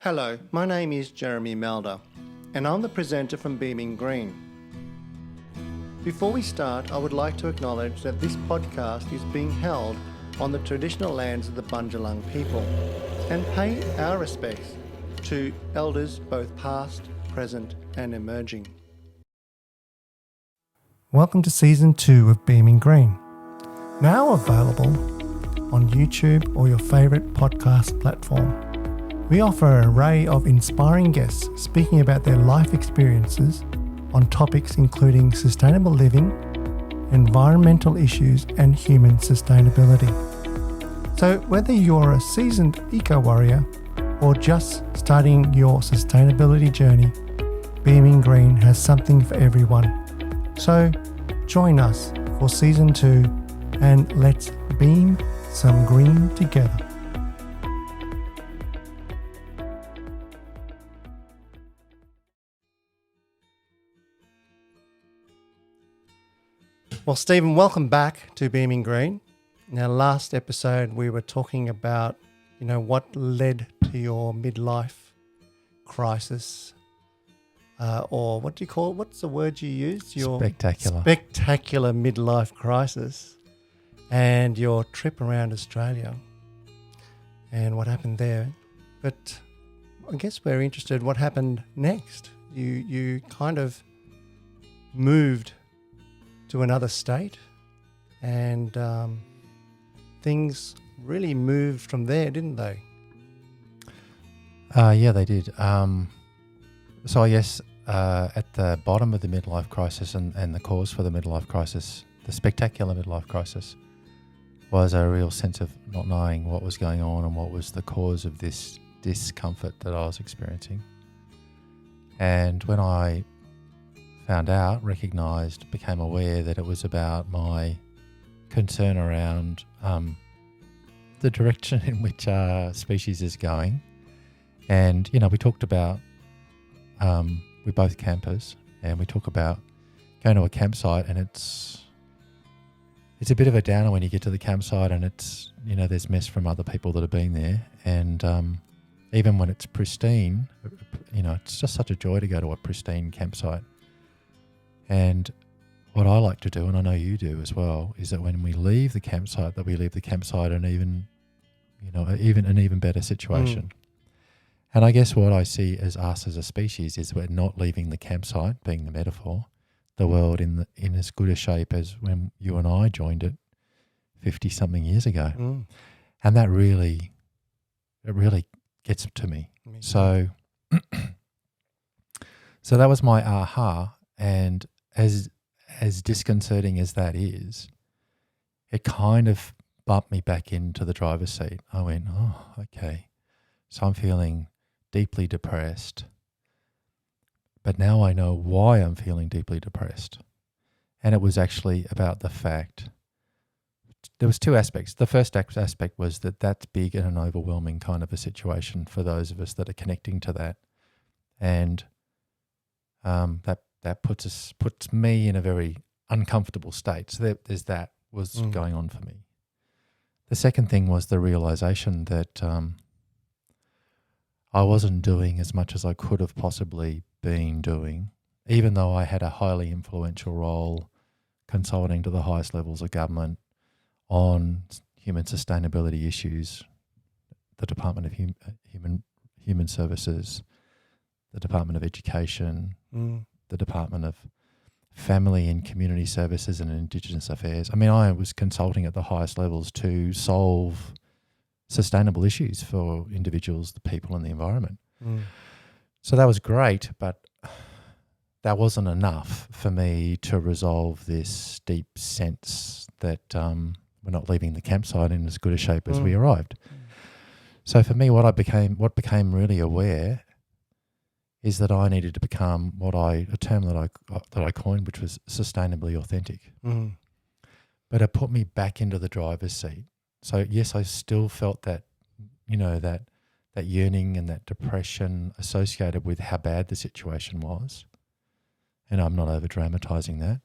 Hello, my name is Jeremy Melder, and I'm the presenter from Beaming Green. Before we start, I would like to acknowledge that this podcast is being held on the traditional lands of the Bundjalung people and pay our respects to elders both past, present and emerging. Welcome to Season 2 of Beaming Green, now available on YouTube or your favourite podcast platform. We offer an array of inspiring guests speaking about their life experiences on topics including sustainable living, environmental issues and human sustainability. So whether you're a seasoned eco-warrior or just starting your sustainability journey, Beaming Green has something for everyone. So join us for Season 2 and let's beam some green together. Well, Stephen, welcome back to Beaming Green. Now, last episode we were talking about, what led to your midlife crisis, or what do you call it? What's the word you used? Your spectacular midlife crisis, and your trip around Australia, and what happened there. But I guess we're interested what happened next. You kind of moved to another state, and things really moved from there, didn't they? Yeah, they did. So I guess at the bottom of the midlife crisis and the cause for the midlife crisis, the spectacular midlife crisis, was a real sense of not knowing what was going on and what was the cause of this discomfort that I was experiencing. And when I found out, recognised, became aware that it was about my concern around the direction in which our species is going. And, we talked about, we're both campers, and we talk about going to a campsite, and it's a bit of a downer when you get to the campsite and it's, there's mess from other people that have been there. And even when it's pristine, it's just such a joy to go to a pristine campsite. And what I like to do, and I know you do as well, is that when we leave the campsite, in an even better situation. And I guess what I see as us as a species is we're not leaving the campsite, being the metaphor, the world in as good a shape as when you and I joined it 50-something years ago. And that really gets to me. So that was my aha. And as disconcerting as that is, it kind of bumped me back into the driver's seat. I went, oh, okay. So I'm feeling deeply depressed, but now I know why I'm feeling deeply depressed. And it was actually about the fact, there was two aspects. The first aspect was that's big and an overwhelming kind of a situation for those of us that are connecting to that. And that puts me in a very uncomfortable state. So there's that was going on for me. The second thing was the realization that I wasn't doing as much as I could have possibly been doing, even though I had a highly influential role consulting to the highest levels of government on human sustainability issues, the Department of Human Services, the Department of Education, the Department of Family and Community Services and Indigenous Affairs. I mean, I was consulting at the highest levels to solve sustainable issues for individuals, the people and the environment. So that was great, but that wasn't enough for me to resolve this deep sense that we're not leaving the campsite in as good a shape as we arrived. So for me, what became really aware is that I needed to become a term that I coined, which was sustainably authentic. But it put me back into the driver's seat. So yes, I still felt that, that yearning and that depression associated with how bad the situation was. And I'm not over dramatizing that.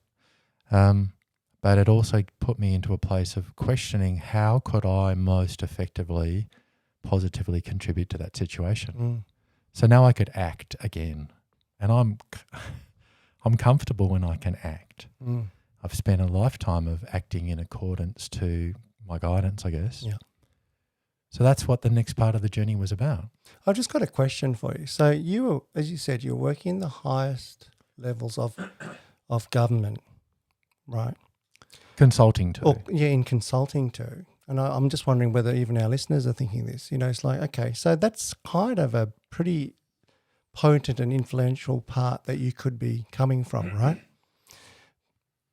But it also put me into a place of questioning how could I most effectively, positively contribute to that situation. So now I could act again, and I'm comfortable when I can act. Mm. I've spent a lifetime of acting in accordance to my guidance, I guess. Yeah. So that's what the next part of the journey was about. I've just got a question for you. So you were, as you said, you're working in the highest levels of government, right? Consulting too. Or, yeah, in consulting too. And I'm just wondering whether even our listeners are thinking this. You know, it's like, okay, so that's kind of a pretty potent and influential part that you could be coming from, right?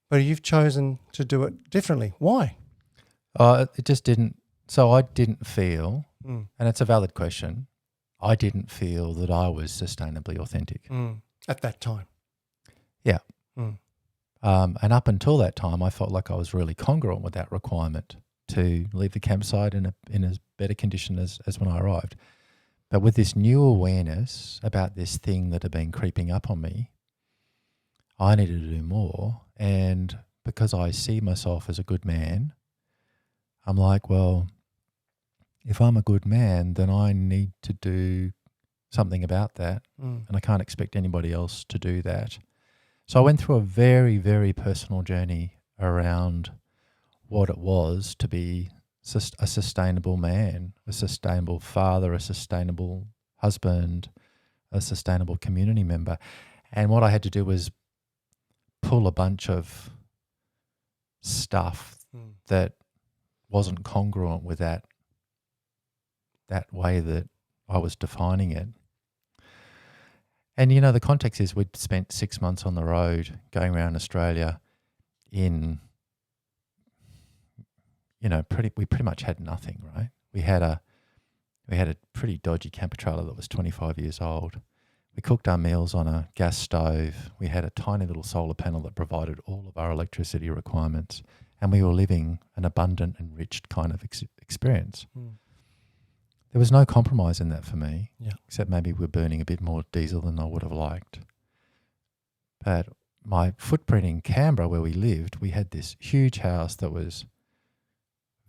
But you've chosen to do it differently. Why? It just didn't. So I didn't feel, Mm. and it's a valid question, I didn't feel that I was sustainably authentic. At that time. Yeah. Mm. And up until that time, I felt like I was really congruent with that requirement to leave the campsite in as better condition as when I arrived. But with this new awareness about this thing that had been creeping up on me, I needed to do more. And because I see myself as a good man, I'm like, well, if I'm a good man, then I need to do something about that. Mm. And I can't expect anybody else to do that. So I went through a very, very personal journey around what it was to be a sustainable man, a sustainable father, a sustainable husband, a sustainable community member. And what I had to do was pull a bunch of stuff that wasn't congruent with that way that I was defining it. And, you know, the context is we'd spent 6 months on the road going around Australia in, you know, we pretty much had nothing, right? We had a pretty dodgy camper trailer that was 25 years old. We cooked our meals on a gas stove. We had a tiny little solar panel that provided all of our electricity requirements, and we were living an abundant, enriched kind of experience. Mm. There was no compromise in that for me, Yeah. except maybe we're burning a bit more diesel than I would have liked. But my footprint in Canberra, where we lived, we had this huge house that was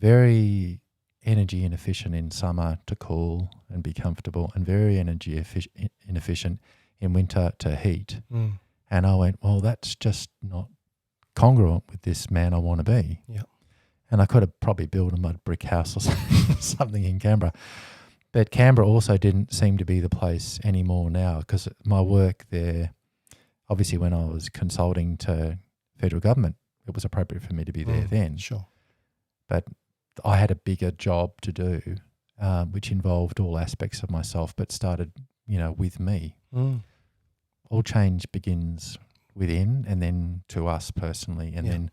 very energy inefficient in summer to cool and be comfortable, and very energy inefficient in winter to heat. Mm. And I went, well, that's just not congruent with this man I want to be. Yeah. And I could have probably built a mud brick house or something in Canberra. But Canberra also didn't seem to be the place anymore now, because my work there, obviously when I was consulting to federal government, it was appropriate for me to be there then. Sure. But I had a bigger job to do, which involved all aspects of myself, but started, you know, with me. Mm. All change begins within, and then to us personally, and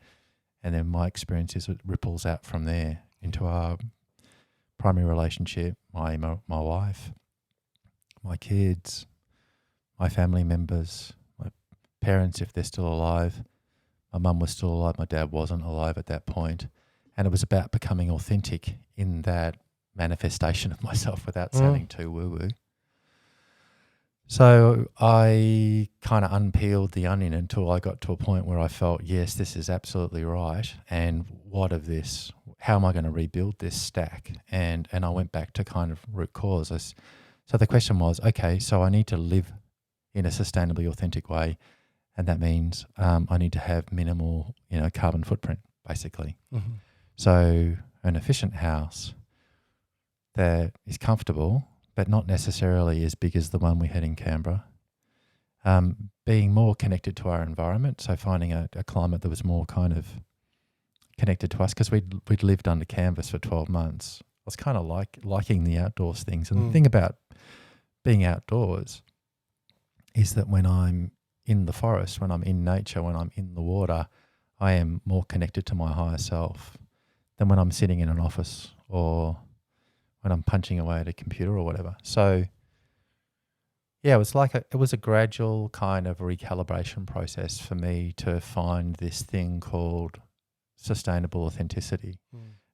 then my experience is it ripples out from there into our primary relationship, my wife, my kids, my family members, my parents if they're still alive. My mum was still alive, my dad wasn't alive at that point. And it was about becoming authentic in that manifestation of myself without sounding too woo-woo. So I kind of unpeeled the onion until I got to a point where I felt, yes, this is absolutely right. And what of this? How am I going to rebuild this stack? And I went back to kind of root cause. So the question was, okay, so I need to live in a sustainably authentic way. And that means I need to have minimal, you know, carbon footprint, basically. Mm-hmm. So an efficient house that is comfortable, but not necessarily as big as the one we had in Canberra. Being more connected to our environment, so finding a climate that was more kind of connected to us, because we'd lived under canvas for 12 months. I was kind of liking the outdoors things. And the thing about being outdoors is that when I'm in the forest, when I'm in nature, when I'm in the water, I am more connected to my higher self than when I'm sitting in an office or when I'm punching away at a computer or whatever. So yeah, it was a gradual kind of recalibration process for me to find this thing called sustainable authenticity.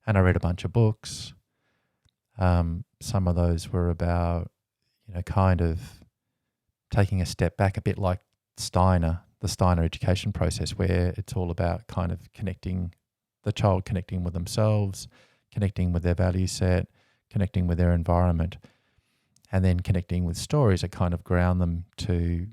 And I read a bunch of books. Some of those were about, you know, kind of taking a step back, a bit like the Steiner education process, where it's all about kind of the child connecting with themselves, connecting with their value set, connecting with their environment. and then connecting with stories that kind of ground them to,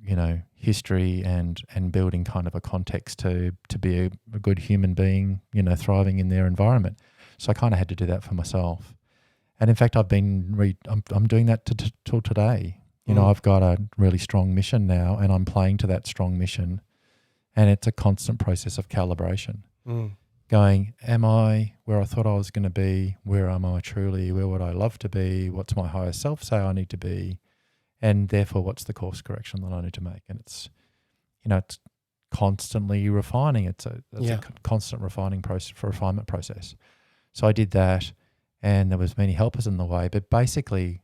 history and building kind of a context to be a good human being, thriving in their environment. So I kind of had to do that for myself. And in fact, I'm doing that till today. I've got a really strong mission now, and I'm playing to that strong mission. And it's a constant process of calibration. Going, am I where I thought I was going to be? Where am I truly? Where would I love to be? What's my higher self say I need to be? And therefore, what's the course correction that I need to make? And it's constantly refining. It's a constant refinement process. So I did that, and there was many helpers in the way. But basically,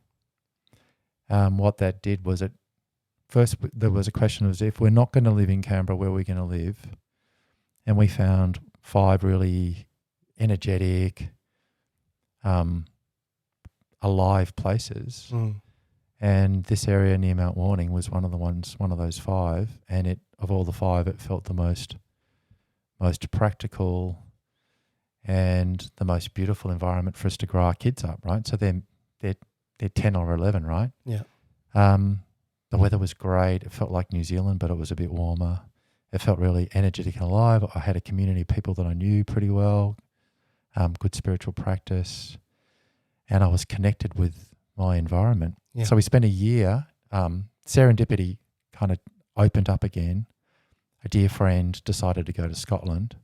what that did was first there was a question of, if we're not going to live in Canberra, where are we going to live? And we found 5 really energetic, alive places. And this area near Mount Warning was one of those 5. And of all the 5, it felt the most practical and the most beautiful environment for us to grow our kids up, right? So they're 10 or 11, right? Yeah. The weather was great. It felt like New Zealand, but it was a bit warmer. It felt really energetic and alive. I had a community of people that I knew pretty well, good spiritual practice, and I was connected with my environment. Yeah. So we spent a year. Serendipity kind of opened up again. A dear friend decided to go to Scotland,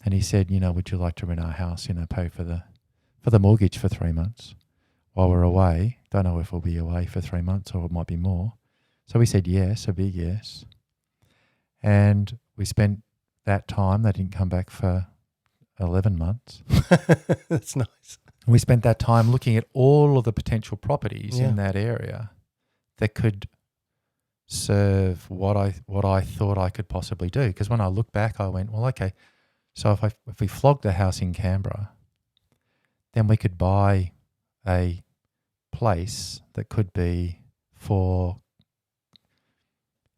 and he said, would you like to rent our house, pay for the mortgage for 3 months while we're away? Don't know if we'll be away for 3 months or it might be more. So we said yes, a big yes. And we spent that time. They didn't come back for 11 months. That's nice. We spent that time looking at all of the potential properties in that area that could serve what I thought I could possibly do. Because when I look back, I went, well, okay, so if we flogged a house in Canberra, then we could buy a place that could be for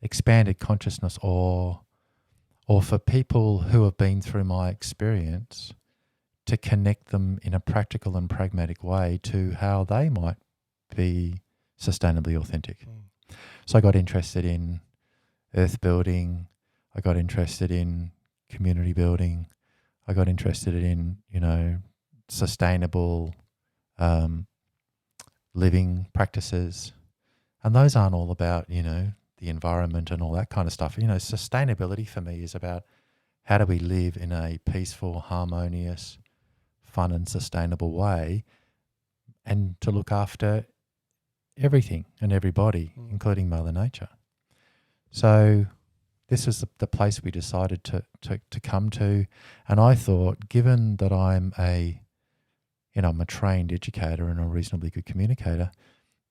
expanded consciousness or for people who have been through my experience, to connect them in a practical and pragmatic way to how they might be sustainably authentic. So I got interested in earth building. I got interested in community building. I got interested in, sustainable living practices. And those aren't all about, the environment and all that kind of stuff. Sustainability for me is about how do we live in a peaceful, harmonious, fun and sustainable way, and to look after everything and everybody, including Mother Nature. So this is the place we decided to come to. And I thought, given that I'm a trained educator and a reasonably good communicator,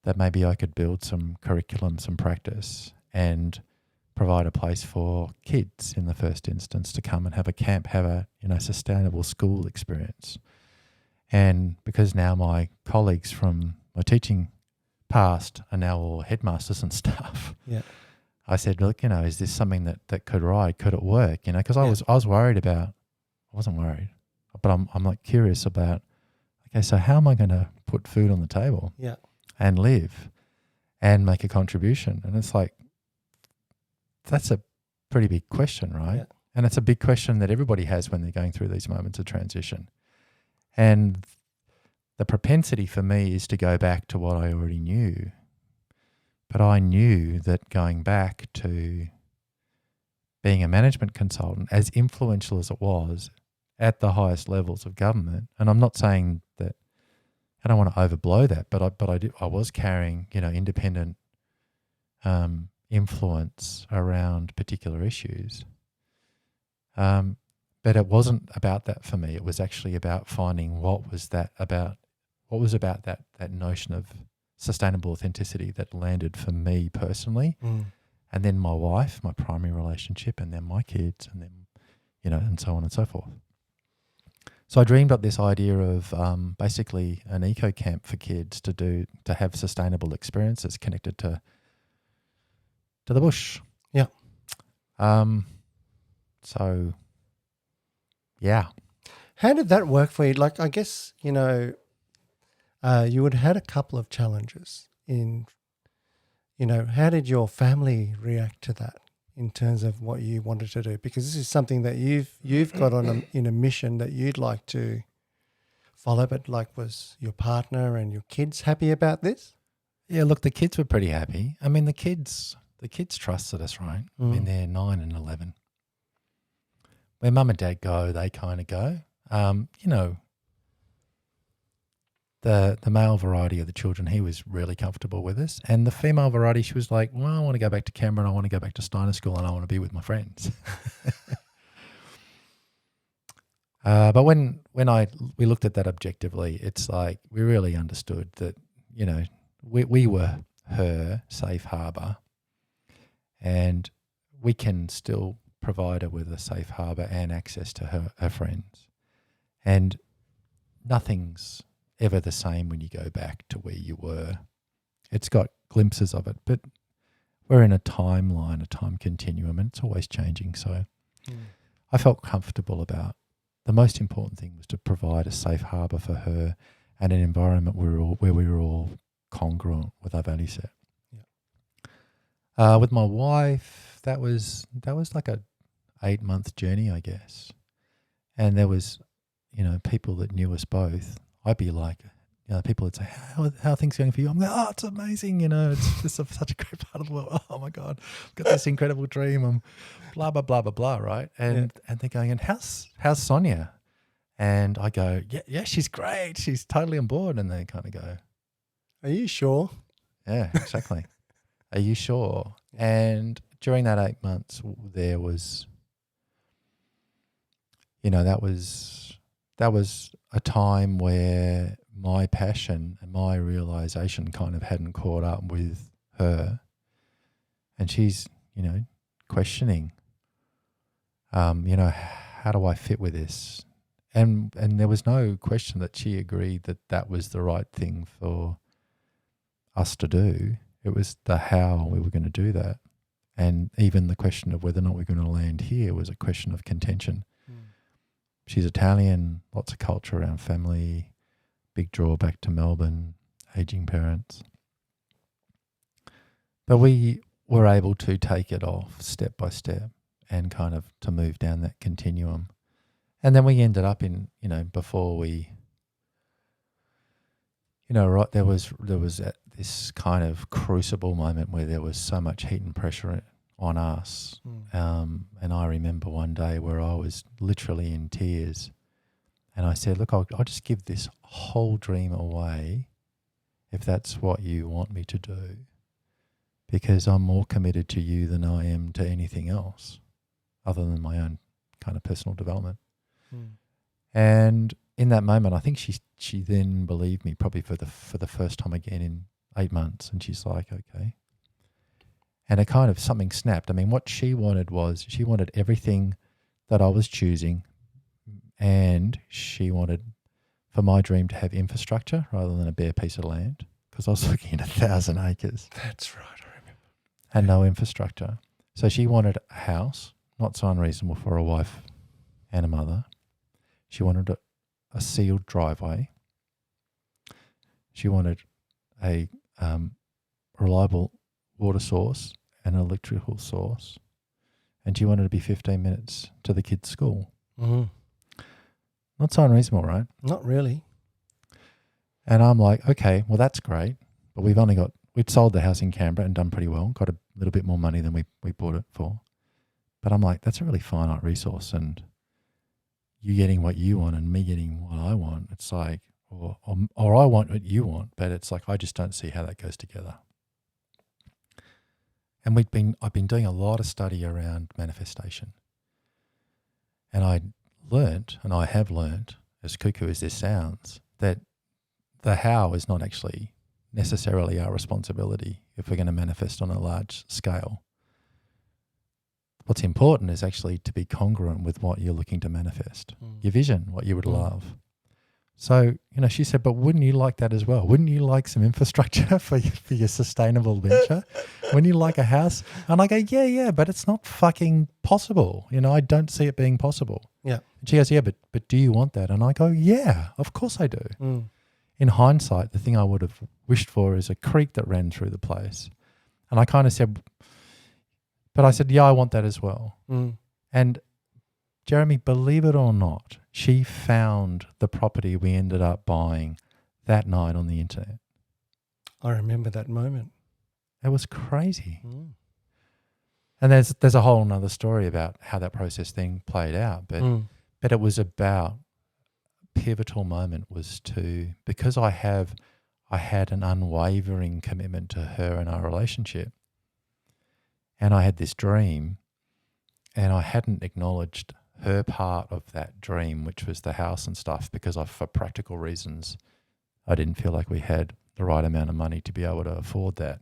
that maybe I could build some curriculum, some practice, and provide a place for kids in the first instance to come and have a camp, have a sustainable school experience. And because now my colleagues from my teaching past are now all headmasters and stuff, I said, look, is this something that could ride? Could it work? Because I was worried about. I wasn't worried, but I'm like curious about. Okay, so how am I going to put food on the table? And live, and make a contribution? And it's like, that's a pretty big question, right? And it's a big question that everybody has when they're going through these moments of transition. And the propensity for me is to go back to what I already knew. But I knew that going back to being a management consultant, as influential as it was at the highest levels of government, and I'm not saying that, I don't want to overblow that, but I was carrying, independent influence around particular issues. But it wasn't about that for me. It was actually about finding what was about that notion of sustainable authenticity that landed for me personally, and then my wife, my primary relationship, and then my kids, and then, and so on and so forth. So I dreamed up this idea of basically an eco camp for kids to have sustainable experiences connected to the bush. Yeah. So, yeah. How did that work for you? Like, I guess, you would have had a couple of challenges how did your family react to that in terms of what you wanted to do? Because this is something that you've got in a mission that you'd like to follow, but was your partner and your kids happy about this? Yeah, look, the kids were pretty happy. I mean, the kids trusted us, right? I mean, they're 9 and 11. Where mum and dad go, they kind of go. The male variety of the children, he was really comfortable with us. And the female variety, she was like, well, I want to go back to Canberra and I want to go back to Steiner School and I want to be with my friends. But when we looked at that objectively, it's like we really understood that, we were her safe harbour and we can still provide her with a safe harbour and access to her friends. And nothing's ever the same when you go back to where you were. It's got glimpses of it, but we're in a timeline, a time continuum, and it's always changing. So I felt comfortable about the most important thing was to provide a safe harbour for her and an environment where we were all congruent with our value set. With my wife, that was like a 8-month journey, I guess. And there was, people that knew us both. I'd be like, people would say, how are things going for you? I'm like, oh, it's amazing. It's just such a great part of the world. Oh my God, I've got this incredible dream. I'm blah, blah, blah, blah, blah. Right. And they're going, and how's Sonia? And I go, yeah, she's great. She's totally on board. And they kind of go, are you sure? Yeah, exactly. Are you sure? And during that 8 months, there was, that was a time where my passion and my realization kind of hadn't caught up with her. And she's, questioning, how do I fit with this? And there was no question that she agreed that was the right thing for us to do. It was the how we were going to do that. And even the question of whether or not we're going to land here was a question of contention. She's Italian, lots of culture around family, big draw back to Melbourne, aging parents. But we were able to take it off step by step and kind of to move down that continuum. And then we ended up in, before we, right, there was this kind of crucible moment where there was so much heat and pressure on us. And I remember one day where I was literally in tears and I said, look, I'll just give this whole dream away if that's what you want me to do, because I'm more committed to you than I am to anything else other than my own kind of personal development. And in that moment, I think she then believed me probably for the first time again in 8 months. And she's like, okay. And it kind of something snapped. I mean, what she wanted was she wanted everything that I was choosing, and she wanted for my dream to have infrastructure rather than a bare piece of land, because I was looking at 1,000 acres. That's right, I remember. And no infrastructure. So she wanted a house, not so unreasonable for a wife and a mother. She wanted a sealed driveway. She wanted a reliable water source and an electrical source. And she wanted to be 15 minutes to the kids' school. Not so unreasonable, right? Not really. And I'm like, okay, well, that's great. But we'd sold the house in Canberra and done pretty well, got a little bit more money than we bought it for. But I'm like, that's a really finite resource, and you getting what you want and me getting what I want. It's like, or I want what you want, but it's like, I just don't see how that goes together. And I've been doing a lot of study around manifestation. And I have learnt, as cuckoo as this sounds, that the how is not actually necessarily our responsibility if we're going to manifest on a large scale. What's important is actually to be congruent with what you're looking to manifest, your vision, what you would love. So, she said, but wouldn't you like that as well? Wouldn't you like some infrastructure for your sustainable venture? Wouldn't you like a house? And I go, yeah, but it's not fucking possible. I don't see it being possible. Yeah. And she goes, yeah, but do you want that? And I go, yeah, of course I do. in hindsight, the thing I would have wished for is a creek that ran through the place. And I kind of said, but I said, yeah, I want that as well. Mm. And Jeremy, believe it or not, she found the property we ended up buying that night on the internet. I remember that moment. It was crazy. Mm. And there's a whole nother story about how that process thing played out. But it was about, pivotal moment was because I had an unwavering commitment to her and our relationship. And I had this dream, and I hadn't acknowledged her part of that dream, which was the house and stuff, because for practical reasons, I didn't feel like we had the right amount of money to be able to afford that.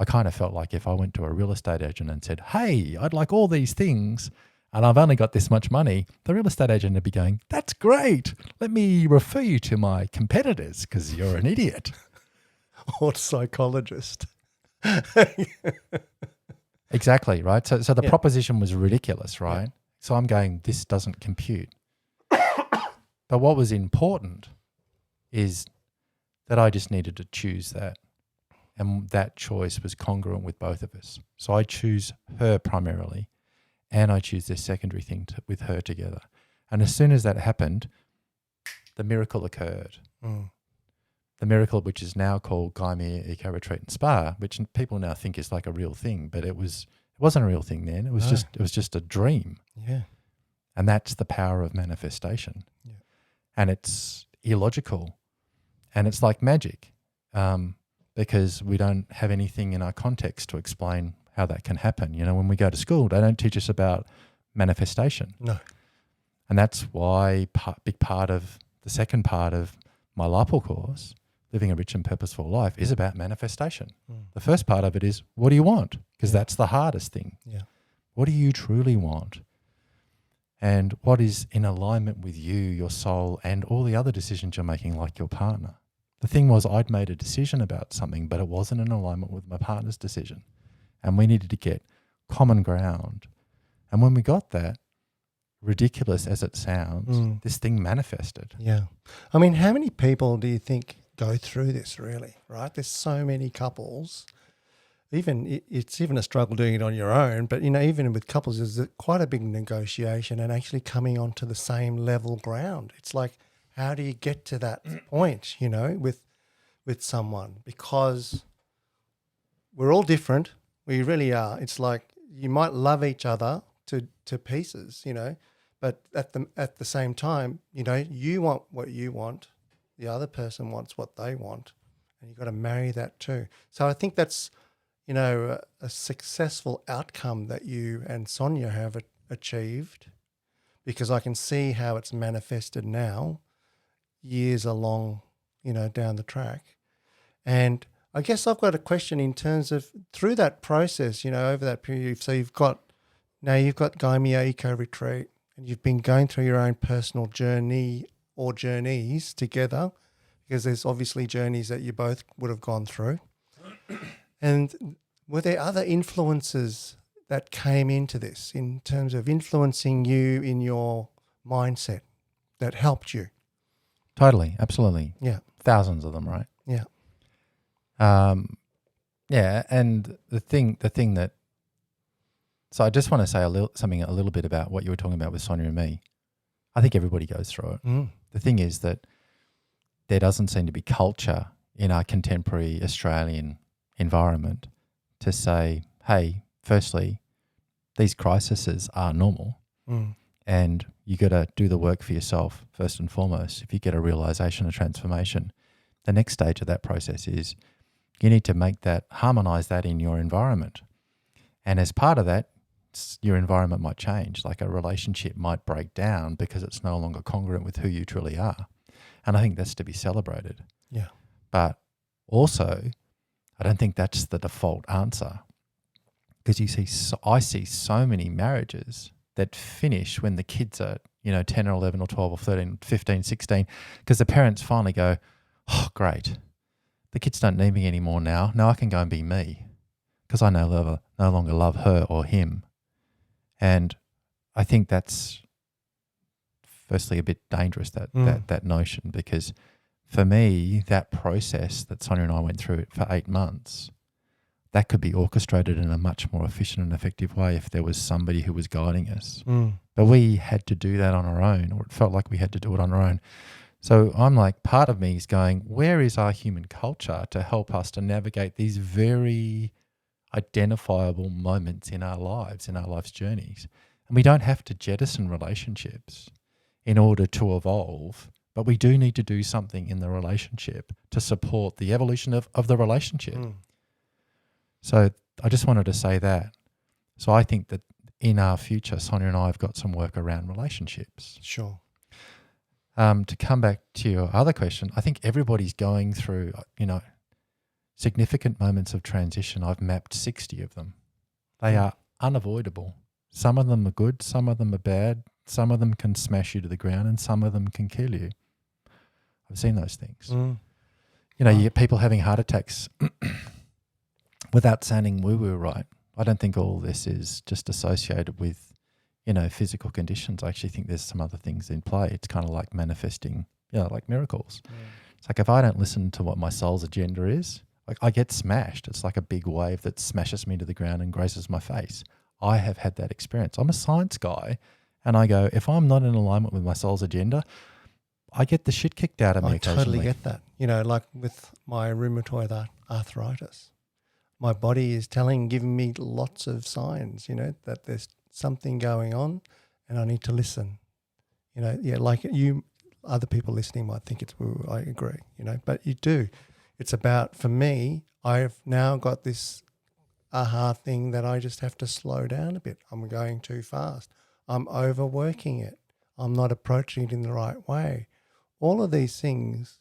I kind of felt like if I went to a real estate agent and said, hey, I'd like all these things and I've only got this much money, the real estate agent would be going, that's great. Let me refer you to my competitors because you're an idiot. Or psychologist. Exactly, right? So the proposition was ridiculous, right? Yeah. So I'm going, this doesn't compute. But what was important is that I just needed to choose that. And that choice was congruent with both of us. So I choose her primarily, and I choose this secondary thing with her together. And as soon as that happened, the miracle occurred. Mm. The miracle, which is now called Gaimea Eco Retreat and Spa, which people now think is like a real thing, but it wasn't a real thing then. It was just a dream. Yeah. And that's the power of manifestation. Yeah. And it's illogical, and it's like magic. Because we don't have anything in our context to explain how that can happen. You know, when we go to school, they don't teach us about manifestation. No. And that's why big part of the second part of my LARPL course, Living a Rich and Purposeful Life, is about manifestation. Mm. The first part of it is, what do you want? Because that's the hardest thing. Yeah. What do you truly want? And what is in alignment with you, your soul, and all the other decisions you're making, like your partner? The thing was, I'd made a decision about something, but it wasn't in alignment with my partner's decision. And we needed to get common ground. And when we got that, ridiculous as it sounds, this thing manifested. Yeah. I mean, how many people do you think go through this really, right? There's so many couples. It's even a struggle doing it on your own, but, you know, even with couples, there's quite a big negotiation and actually coming onto the same level ground. It's like, how do you get to that point, you know, with someone? Because we're all different. We really are. It's like you might love each other to pieces, you know, but at the same time, you know, you want what you want, the other person wants what they want, and you've got to marry that too. So I think that's, you know, a successful outcome that you and Sonia have achieved, because I can see how it's manifested now, years along, you know, down the track. And I guess I've got a question in terms of through that process, you know, over that period. So you've got Gaimea Eco Retreat, and you've been going through your own personal journey or journeys together, because there's obviously journeys that you both would have gone through. And were there other influences that came into this in terms of influencing you in your mindset that helped you? Totally, absolutely. Yeah. Thousands of them, right? Yeah. Yeah, and the thing that, so I just want to say a little bit about what you were talking about with Sonia and me. I think everybody goes through it. Mm. The thing is that there doesn't seem to be culture in our contemporary Australian environment to say, hey, firstly, these crises are normal. Mm. And you got to do the work for yourself first and foremost. If you get a realization, a transformation, the next stage of that process is you need to harmonize that in your environment. And as part of that, your environment might change. Like a relationship might break down because it's no longer congruent with who you truly are. And I think that's to be celebrated. Yeah. But also, I don't think that's the default answer, because I see so many marriages that finish when the kids are, 10 or 11 or 12 or 13, 15, 16, because the parents finally go, oh, great, the kids don't need me anymore now. Now I can go and be me, because I no longer love her or him. And I think that's firstly a bit dangerous, that notion, because for me, that process that Sonia and I went through for 8 months, that could be orchestrated in a much more efficient and effective way if there was somebody who was guiding us. But we had to do that on our own, or it felt like we had to do it on our own. So I'm like, part of me is going, where is our human culture to help us to navigate these very identifiable moments in our lives, in our life's journeys? And we don't have to jettison relationships in order to evolve, but we do need to do something in the relationship to support the evolution of the relationship. So I just wanted to say that. So I think that in our future, Sonia and I have got some work around relationships. Sure. To come back to your other question, I think everybody's going through, significant moments of transition. I've mapped 60 of them. They are unavoidable. Some of them are good, some of them are bad, some of them can smash you to the ground, and some of them can kill you. I've seen those things. You get people having heart attacks without sounding woo-woo, right? I don't think all this is just associated with, physical conditions. I actually think there's some other things in play. It's kind of like manifesting, like miracles. It's like if I don't listen to what my soul's agenda is, like I get smashed. It's like a big wave that smashes me to the ground and grazes my face. I have had that experience. I'm a science guy, and I go, if I'm not in alignment with my soul's agenda, I get the shit kicked out of me occasionally. I totally get that. Like with my rheumatoid arthritis, my body is giving me lots of signs, that there's something going on and I need to listen. Like you, other people listening might think it's woo, I agree, but you do. It's about, for me, I've now got this aha thing that I just have to slow down a bit. I'm going too fast. I'm overworking it. I'm not approaching it in the right way. All of these things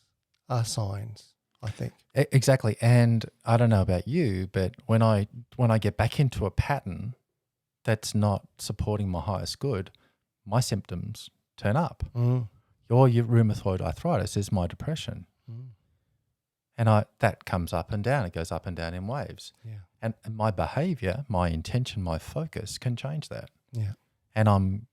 are signs, I think. Exactly. And I don't know about you, but when I get back into a pattern that's not supporting my highest good, my symptoms turn up. Your rheumatoid arthritis is my depression. And that comes up and down. It goes up and down in waves. Yeah. And my behavior, my intention, my focus can change that. Yeah. And I'm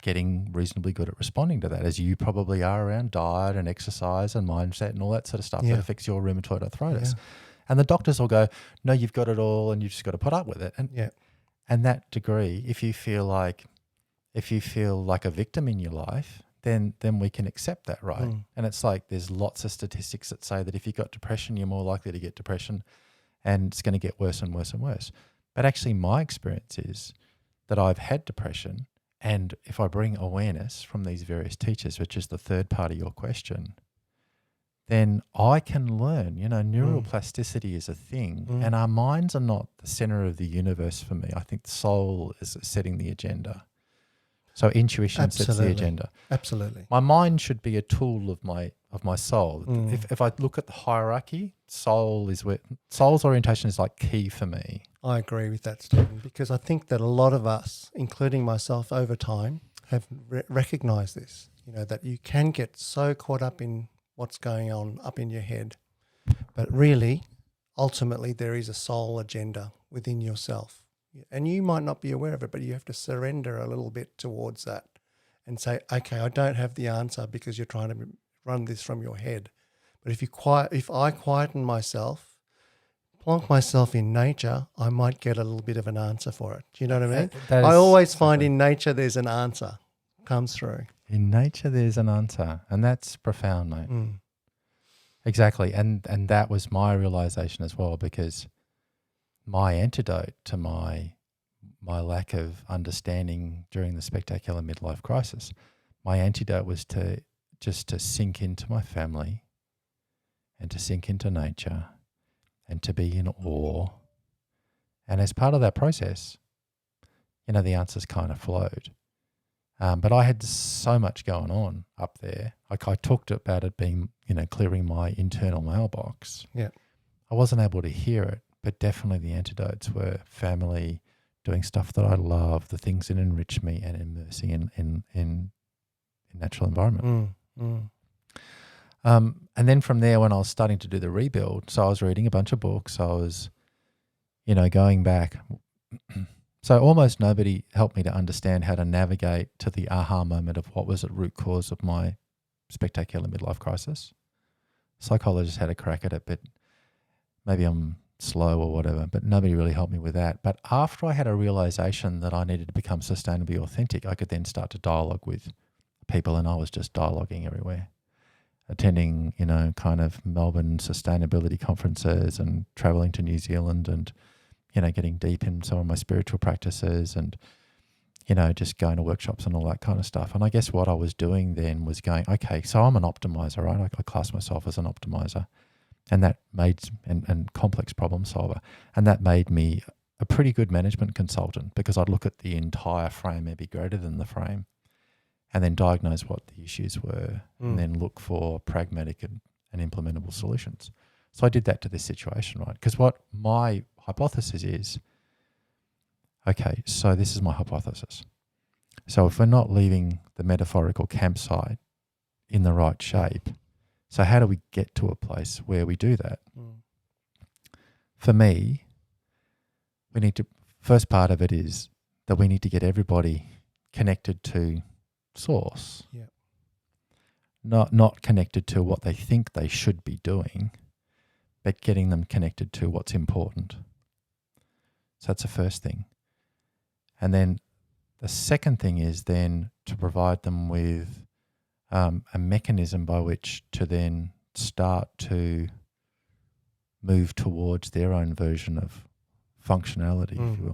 getting reasonably good at responding to that, as you probably are around diet and exercise and mindset and all that sort of stuff that affects your rheumatoid arthritis. Yeah. And the doctors will go, no, you've got it all and you've just got to put up with it. And that degree, if you feel like a victim in your life, then we can accept that, right? And it's like there's lots of statistics that say that if you've got depression, you're more likely to get depression, and it's going to get worse and worse and worse. But actually my experience is that I've had depression, and if I bring awareness from these various teachers, which is the third part of your question, then I can learn. Neuroplasticity is a thing, and our minds are not the center of the universe for me. I think the soul is setting the agenda. So intuition sets the agenda. Absolutely. My mind should be a tool of my soul. If I look at the hierarchy, soul's orientation is like key for me. I agree with that, Stephen, because I think that a lot of us, including myself over time, have recognized this, that you can get so caught up in what's going on up in your head. But really, ultimately, there is a soul agenda within yourself. And you might not be aware of it, but you have to surrender a little bit towards that and say, okay, I don't have the answer because you're trying to run this from your head. But if I quieten myself, plonk myself in nature, I might get a little bit of an answer for it. Do you know what I mean? I always find in nature there's an answer comes through. In nature there's an answer, and that's profound, mate. Exactly. And that was my realization as well, because my antidote to my lack of understanding during the spectacular midlife crisis, my antidote was to sink into my family and to sink into nature and to be in awe. And as part of that process, the answers kind of flowed. But I had so much going on up there. Like I talked about it being, clearing my internal mailbox. Yeah. I wasn't able to hear it, but definitely the antidotes were family, doing stuff that I love, the things that enrich me, and immersing in natural environment. And then from there, when I was starting to do the rebuild, so I was reading a bunch of books, I was, going back. So almost nobody helped me to understand how to navigate to the aha moment of what was the root cause of my spectacular midlife crisis. Psychologists had a crack at it, but maybe I'm slow or whatever, but nobody really helped me with that. But after I had a realization that I needed to become sustainably authentic, I could then start to dialogue with people, and I was just dialoguing everywhere, attending, kind of Melbourne sustainability conferences and traveling to New Zealand and, getting deep in some of my spiritual practices and, just going to workshops and all that kind of stuff. And I guess what I was doing then was going, okay, so I'm an optimizer, right? I class myself as an optimizer. And that made, and complex problem solver. And that made me a pretty good management consultant, because I'd look at the entire frame, maybe greater than the frame, and then diagnose what the issues were, and then look for pragmatic and implementable solutions. So I did that to this situation, right? Because what my hypothesis is, okay, so this is my hypothesis. So if we're not leaving the metaphorical campsite in the right shape, so how do we get to a place where we do that? For me, first part of it is that we need to get everybody connected to source. Yeah. Not connected to what they think they should be doing, but getting them connected to what's important. So that's the first thing. And then the second thing is then to provide them with a mechanism by which to then start to move towards their own version of functionality, if you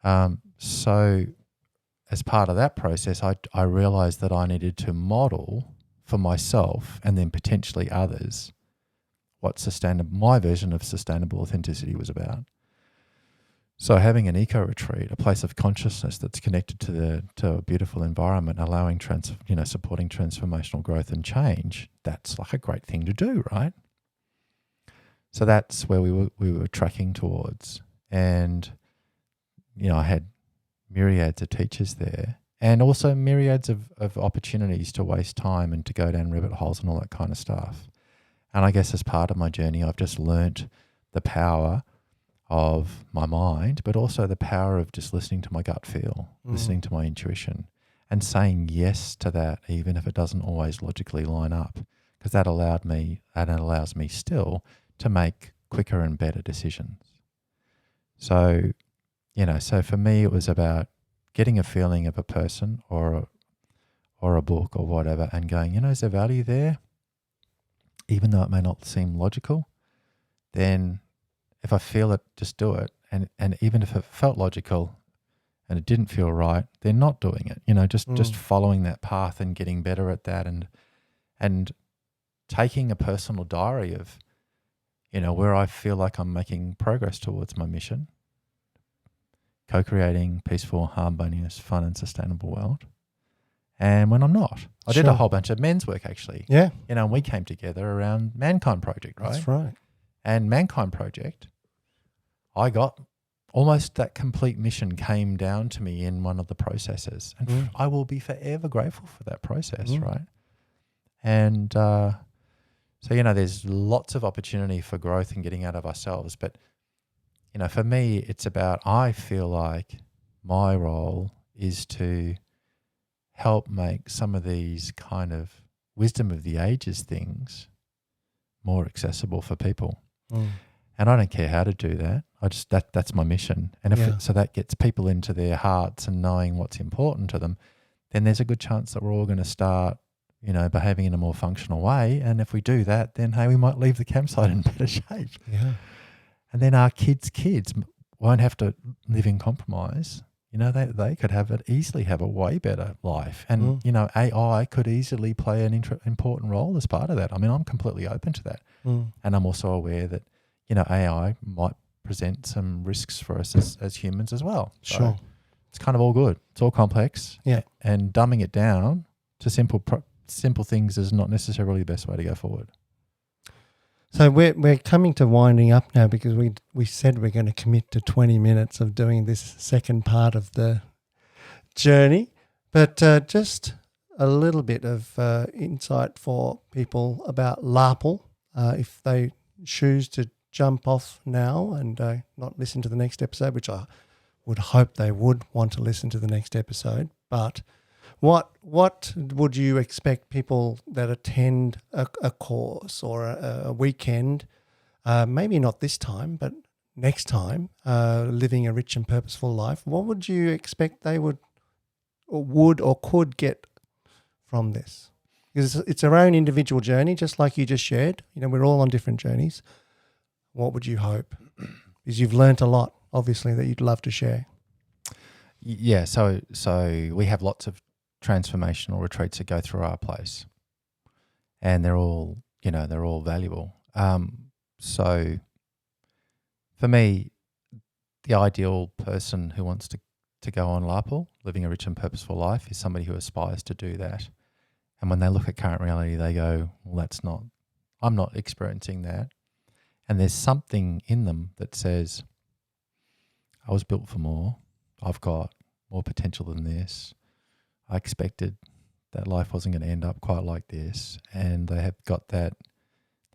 will. So as part of that process, I realized that I needed to model for myself and then potentially others what my version of sustainable authenticity was about. So having an eco retreat, a place of consciousness that's connected to a beautiful environment, allowing supporting transformational growth and change, that's like a great thing to do, right? So that's where we were tracking towards, and I had myriads of teachers there, and also myriads of opportunities to waste time and to go down rabbit holes and all that kind of stuff. And I guess as part of my journey, I've just learnt the power of my mind, but also the power of just listening to my gut feel, listening to my intuition, and saying yes to that, even if it doesn't always logically line up, because that allows me still to make quicker and better decisions. So, so for me, it was about getting a feeling of a person or a book or whatever, and going, is there value there? Even though it may not seem logical, then if I feel it, just do it. And even if it felt logical and it didn't feel right, then not doing it. Just following that path and getting better at that, and taking a personal diary of, where I feel like I'm making progress towards my mission, co-creating peaceful, harmonious, fun and sustainable world. And when I'm not, I did a whole bunch of men's work actually. Yeah. And we came together around Mankind Project, right? That's right. And Mankind Project, I got almost that complete mission came down to me in one of the processes. And I will be forever grateful for that process, right? And so, there's lots of opportunity for growth and getting out of ourselves. But, for me, it's about, I feel like my role is to help make some of these kind of wisdom of the ages things more accessible for people. And I don't care how to do that. That's my mission. And so that gets people into their hearts and knowing what's important to them, then there's a good chance that we're all going to start, behaving in a more functional way. And if we do that, then hey, we might leave the campsite in better shape. Yeah. And then our kids won't have to live in compromise. They could easily have a way better life. And, AI could easily play an important role as part of that. I mean, I'm completely open to that. And I'm also aware that, AI might present some risks for us as humans as well. So it's kind of all good. It's all complex. Yeah. And dumbing it down to simple things is not necessarily the best way to go forward. So we're coming to winding up now, because we said we're going to commit to 20 minutes of doing this second part of the journey. But just a little bit of insight for people about LARPL, if they choose to jump off now and not listen to the next episode, which I would hope they would want to listen to the next episode. But What would you expect people that attend a course or a weekend, maybe not this time, but next time, living a rich and purposeful life? What would you expect they would or could get from this? Because it's our own individual journey, just like you just shared. You know, we're all on different journeys. What would you hope? Because you've learnt a lot, obviously, that you'd love to share. Yeah, so we have lots of transformational retreats that go through our place, and they're all valuable. So for me, the ideal person who wants to go on LARPL, living a rich and purposeful life, is somebody who aspires to do that. And when they look at current reality, they go, well, I'm not experiencing that. And there's something in them that says, I was built for more. I've got more potential than this. I expected that life wasn't going to end up quite like this. And they have got that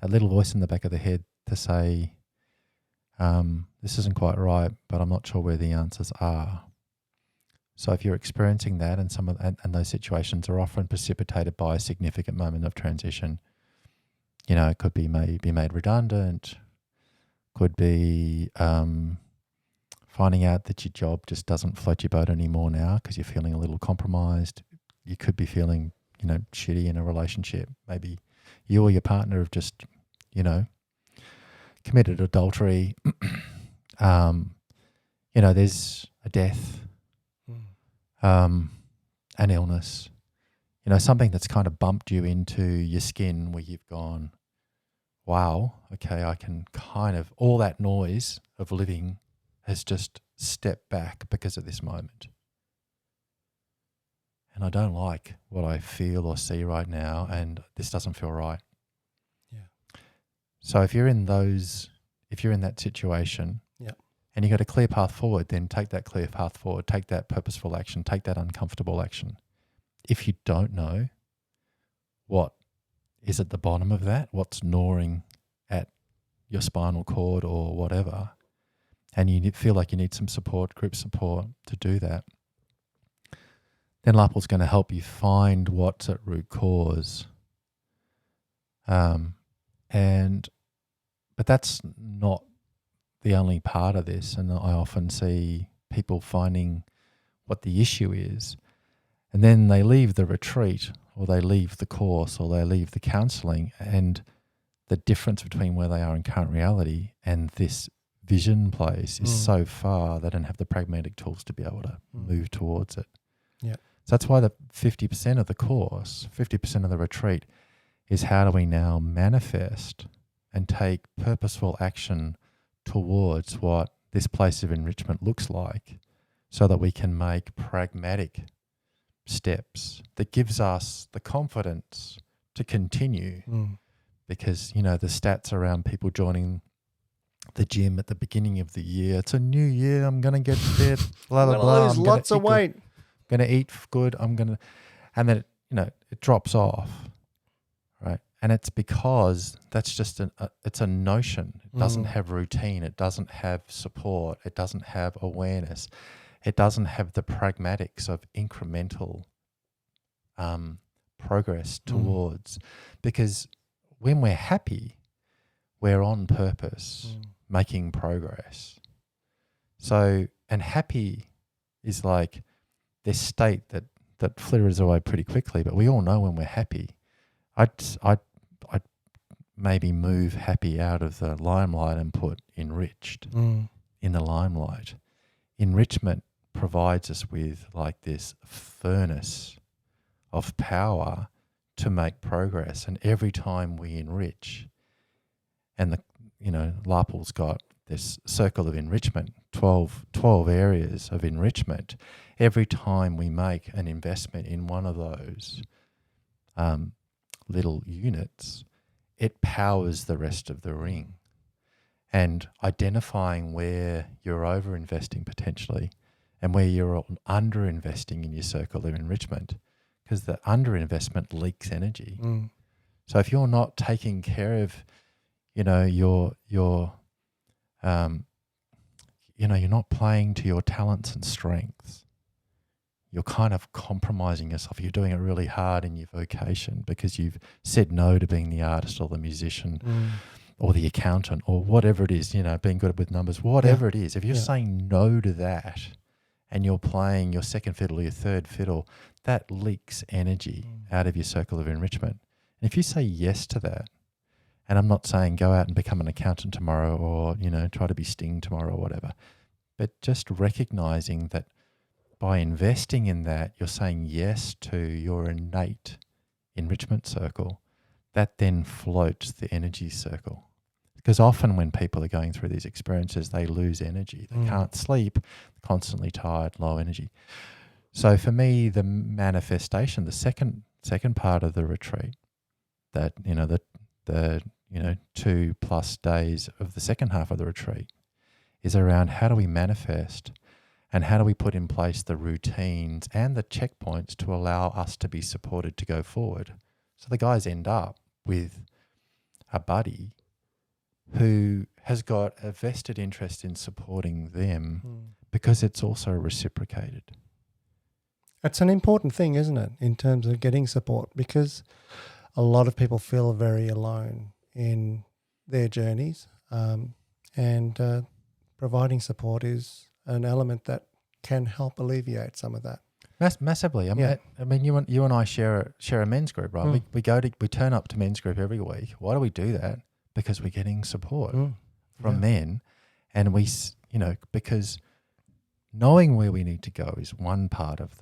little voice in the back of the head to say, this isn't quite right, but I'm not sure where the answers are. So if you're experiencing that, and those situations are often precipitated by a significant moment of transition, you know, it could be made redundant, could be finding out that your job just doesn't float your boat anymore now because you're feeling a little compromised. You could be feeling, you know, shitty in a relationship. Maybe you or your partner have just, you know, committed adultery. You know, there's a death, an illness, you know, something that's kind of bumped you into your skin where you've gone, wow, okay, I can kind of, all that noise of living has just stepped back because of this moment. And I don't like what I feel or see right now, and this doesn't feel right. Yeah. So if you're in that situation, yeah, and you got a clear path forward, then take that clear path forward, take that purposeful action, take that uncomfortable action. If you don't know what is at the bottom of that, what's gnawing at your spinal cord or whatever, and you feel like you need some support, group support to do that, then LARPL's going to help you find what's at root cause. But that's not the only part of this, and I often see people finding what the issue is, and then they leave the retreat or they leave the course or they leave the counselling, and the difference between where they are in current reality and this vision place is so far they don't have the pragmatic tools to be able to move towards it. Yeah. So that's why the 50% of the course, 50% of the retreat is how do we now manifest and take purposeful action towards what this place of enrichment looks like, so that we can make pragmatic steps that gives us the confidence to continue. Because, you know, the stats around people joining the gym at the beginning of the year, it's a new year, I'm going to get fit, blah, blah, blah. Lose lots of weight. I'm going to eat good, and then, you know, it drops off, right? And it's because that's just it's a notion. It doesn't have routine. It doesn't have support. It doesn't have awareness. It doesn't have the pragmatics of incremental progress towards, because when we're happy, we're on purpose, making progress. So, and happy is like this state that flitters away pretty quickly, but we all know when we're happy. I'd maybe move happy out of the limelight and put enriched in the limelight. Enrichment provides us with like this furnace of power to make progress, and every time we enrich, and LARPL's got this circle of enrichment, 12 areas of enrichment. Every time we make an investment in one of those little units, it powers the rest of the ring. And identifying where you're over-investing potentially and where you're under-investing in your circle of enrichment, because the under-investment leaks energy. So if you're not taking care of, you're not playing to your talents and strengths, you're kind of compromising yourself. You're doing it really hard in your vocation because you've said no to being the artist or the musician or the accountant or whatever it is, being good with numbers, whatever it is. If you're saying no to that and you're playing your second fiddle or your third fiddle, that leaks energy out of your circle of enrichment. And if you say yes to that, and I'm not saying go out and become an accountant tomorrow or, try to be Sting tomorrow or whatever, but just recognizing that by investing in that, you're saying yes to your innate enrichment circle that then floats the energy circle. Because often when people are going through these experiences, they lose energy. They can't sleep, constantly tired, low energy. So for me, the manifestation, the second part of the retreat, that the 2+ days of the second half of the retreat, is around how do we manifest and how do we put in place the routines and the checkpoints to allow us to be supported to go forward. So the guys end up with a buddy who has got a vested interest in supporting them because it's also reciprocated. It's an important thing, isn't it, in terms of getting support, because a lot of people feel very alone in their journeys, and providing support is an element that can help alleviate some of that. Massively. I mean, you and I share a men's group, right? We turn up to men's group every week. Why do we do that? Because we're getting support from men, and because knowing where we need to go is one part of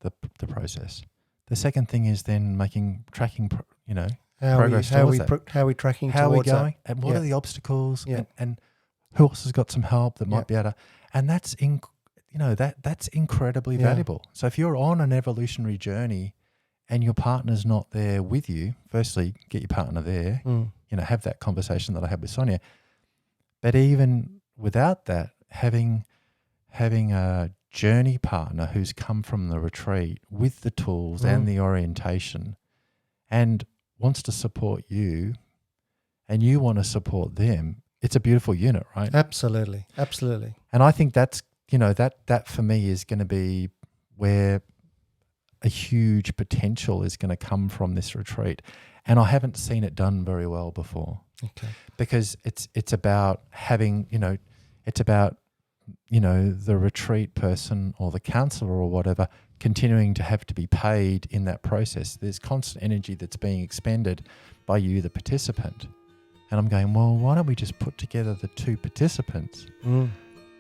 the process. The second thing is then tracking progress towards that. How are we tracking how towards are we going, that? and what are the obstacles, and who else has got some help that might be able to, and that's that's incredibly valuable. So if you're on an evolutionary journey and your partner's not there with you, firstly, get your partner there, have that conversation that I had with Sonia. But even without that, having a journey partner who's come from the retreat with the tools and the orientation and wants to support you and you want to support them, it's a beautiful unit, right? Absolutely. And I think that's, that for me is going to be where a huge potential is going to come from this retreat. And I haven't seen it done very well before. Okay. Because it's about having, it's about, the retreat person or the counselor or whatever continuing to have to be paid in that process. There's constant energy that's being expended by you, the participant. And I'm going, well, why don't we just put together the two participants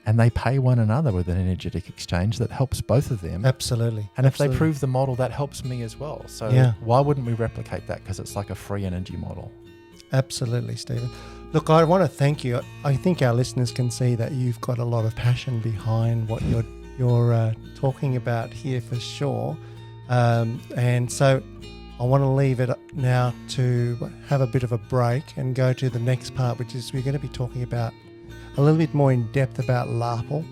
and they pay one another with an energetic exchange that helps both of them. Absolutely. And if they prove the model, that helps me as well. So why wouldn't we replicate that? Because it's like a free energy model. Absolutely, Stephen. Look, I want to thank you. I think our listeners can see that you've got a lot of passion behind what you're talking about here for sure. And so I want to leave it now to have a bit of a break and go to the next part, which is we're going to be talking about a little bit more in depth about LARPL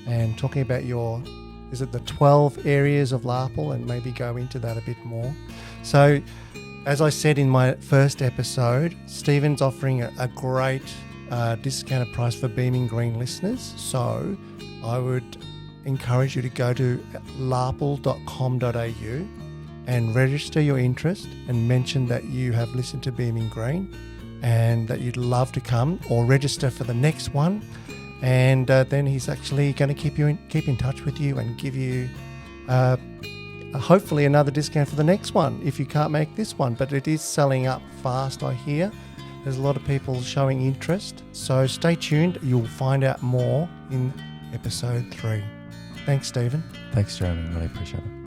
and talking about the 12 areas of LARPL, and maybe go into that a bit more. So as I said in my first episode, Stephen's offering a great discounted price for Beaming Green listeners. So I would encourage you to go to larpl.com.au and register your interest and mention that you have listened to Beaming Green and that you'd love to come, or register for the next one. And then he's actually going to keep in touch with you and give you hopefully another discount for the next one if you can't make this one. But it is selling up fast, I hear. There's a lot of people showing interest. So stay tuned. You'll find out more in episode 3. Thanks, Stephen. Thanks, Jeremy. Really appreciate it.